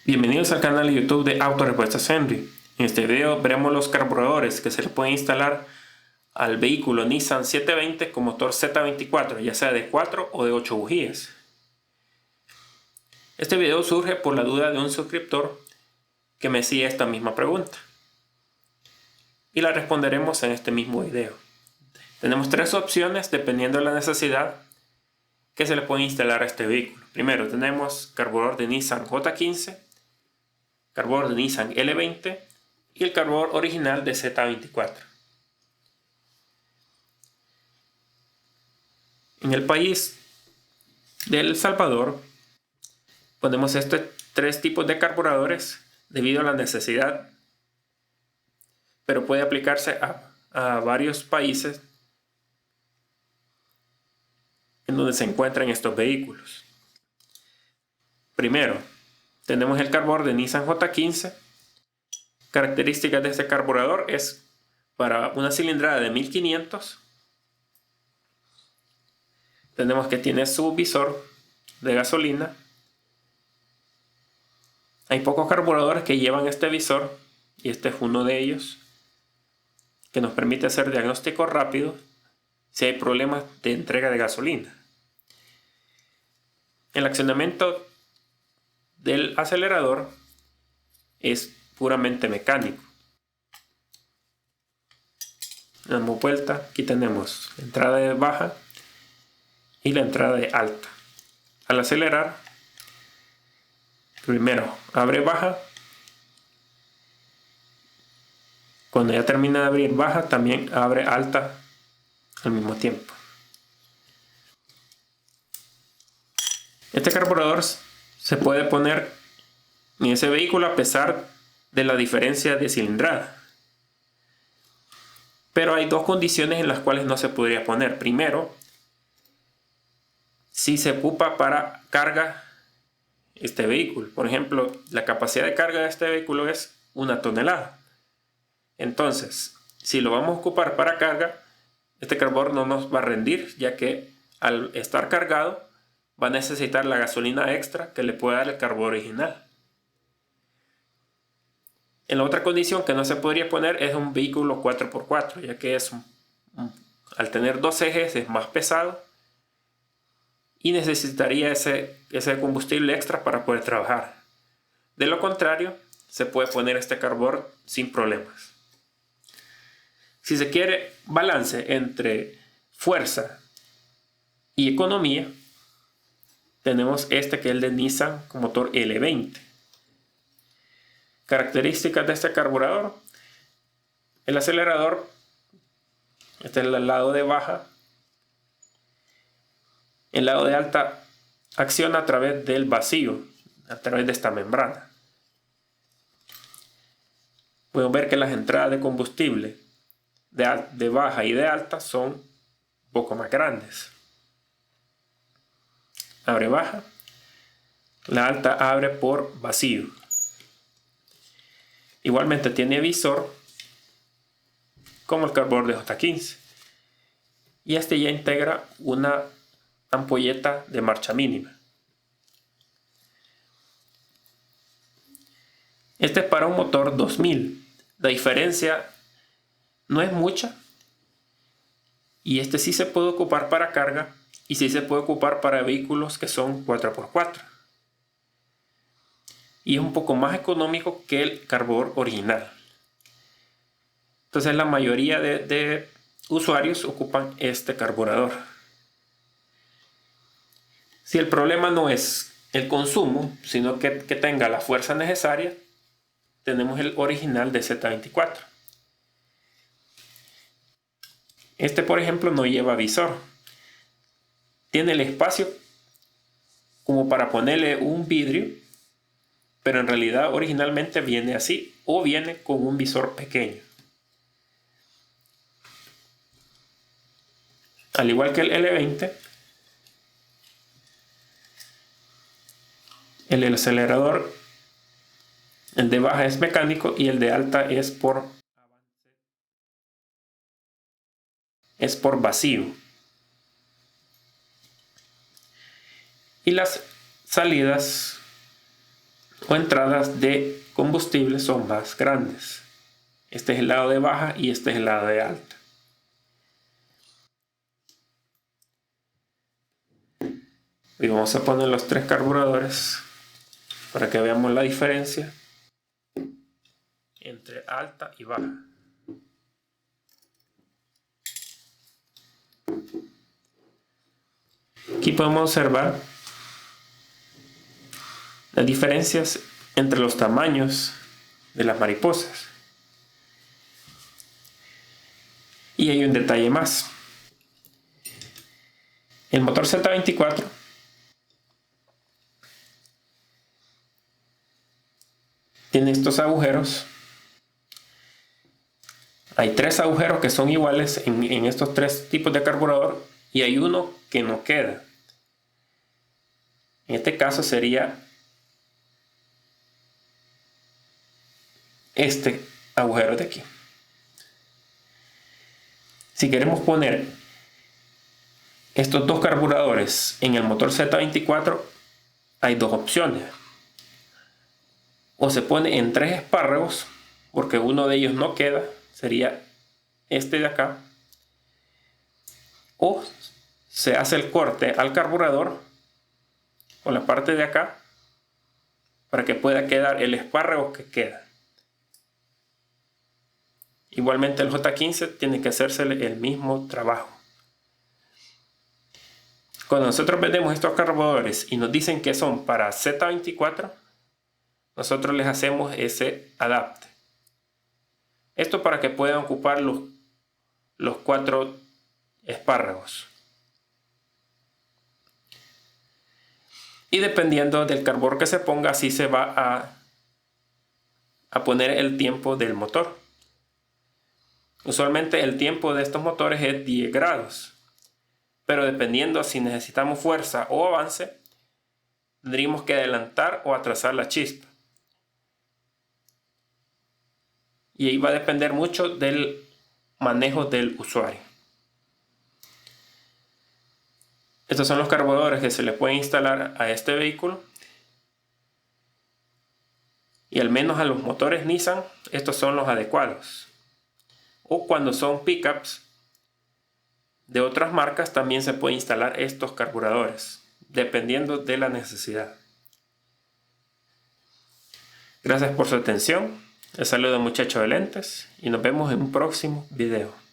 Bienvenidos al canal de YouTube de Autorepuestos Henry. En este video veremos los carburadores que se le pueden instalar al vehículo Nissan 720 con motor Z24, ya sea de 4 o de 8 bujías. Este video surge por la duda de un suscriptor que me hacía esta misma pregunta y la responderemos en este mismo video. Tenemos tres opciones dependiendo de la necesidad que se le puede instalar a este vehículo. Primero tenemos carburador de Nissan J15, carburador de Nissan L20 y el carburador original de Z24. En el país de El Salvador ponemos estos tres tipos de carburadores debido a la necesidad, pero puede aplicarse a varios países en donde se encuentran estos vehículos. Primero, tenemos el carburador de Nissan J15. Características de este carburador es para una cilindrada de 1500. Tenemos que tiene su visor de gasolina. Hay pocos carburadores que llevan este visor y este es uno de ellos, que nos permite hacer diagnóstico rápido si hay problemas de entrega de gasolina. El accionamiento del acelerador es puramente mecánico. Damos vuelta, aquí tenemos la entrada de baja y la entrada de alta. Al acelerar, primero abre baja. Cuando ya termina de abrir baja, también abre alta al mismo tiempo. Este carburador se puede poner en ese vehículo a pesar de la diferencia de cilindrada. Pero hay dos condiciones en las cuales no se podría poner. Primero, si se ocupa para carga este vehículo. Por ejemplo, la capacidad de carga de este vehículo es 1 tonelada. Entonces, si lo vamos a ocupar para carga, este carburador no nos va a rendir, ya que al estar cargado va a necesitar la gasolina extra que le puede dar el carburador original. En la otra condición que no se podría poner es un vehículo 4x4, ya que al tener dos ejes es más pesado y necesitaría ese combustible extra para poder trabajar. De lo contrario, se puede poner este carburador sin problemas. Si se quiere balance entre fuerza y economía, tenemos este que es el de Nissan con motor L20. Características de este carburador: el acelerador, este es el lado de baja. El lado de alta acciona a través del vacío, a través de esta membrana. Podemos ver que las entradas de combustible de baja y de alta son un poco más grandes. Abre baja, la alta abre por vacío. Igualmente tiene visor como el carburador de J15 y este ya integra una ampolleta de marcha mínima. Este es para un motor 2000. La diferencia no es mucha y este sí se puede ocupar para carga y sí se puede ocupar para vehículos que son 4x4 y es un poco más económico que el carburador original. Entonces la mayoría de usuarios ocupan este carburador. Si el problema no es el consumo, sino que tenga la fuerza necesaria, tenemos el original de Z24. Este, por ejemplo, no lleva visor. Tiene el espacio como para ponerle un vidrio, pero en realidad originalmente viene así o viene con un visor pequeño. Al igual que el L20, el acelerador, el de baja es mecánico y el de alta es por vacío. Y las salidas o entradas de combustible son más grandes. Este es el lado de baja y este es el lado de alta. Y vamos a poner los tres carburadores para que veamos la diferencia entre alta y baja. Aquí podemos observar las diferencias entre los tamaños de las mariposas. Y hay un detalle más. El motor Z24 tiene estos agujeros. Hay tres agujeros que son iguales en estos tres tipos de carburador y hay uno que no queda. En este caso sería este agujero de aquí. Si queremos poner estos dos carburadores en el motor Z24, hay dos opciones. O se pone en tres espárragos, porque uno de ellos no queda, sería este de acá. O se hace el corte al carburador con la parte de acá para que pueda quedar el espárrago que queda. Igualmente el J15 tiene que hacerse el mismo trabajo. Cuando nosotros vendemos estos carburadores y nos dicen que son para Z24, nosotros les hacemos ese adapte. Esto para que puedan ocupar los cuatro espárragos. Y dependiendo del carburador que se ponga, así se va a poner el tiempo del motor. Usualmente el tiempo de estos motores es 10 grados. Pero dependiendo si necesitamos fuerza o avance, tendríamos que adelantar o atrasar la chispa. Y ahí va a depender mucho del manejo del usuario. Estos son los carburadores que se le pueden instalar a este vehículo. Y al menos a los motores Nissan, estos son los adecuados. O cuando son pickups de otras marcas, también se puede instalar estos carburadores, dependiendo de la necesidad. Gracias por su atención. Les saluda Muchacho de Lentes y nos vemos en un próximo video.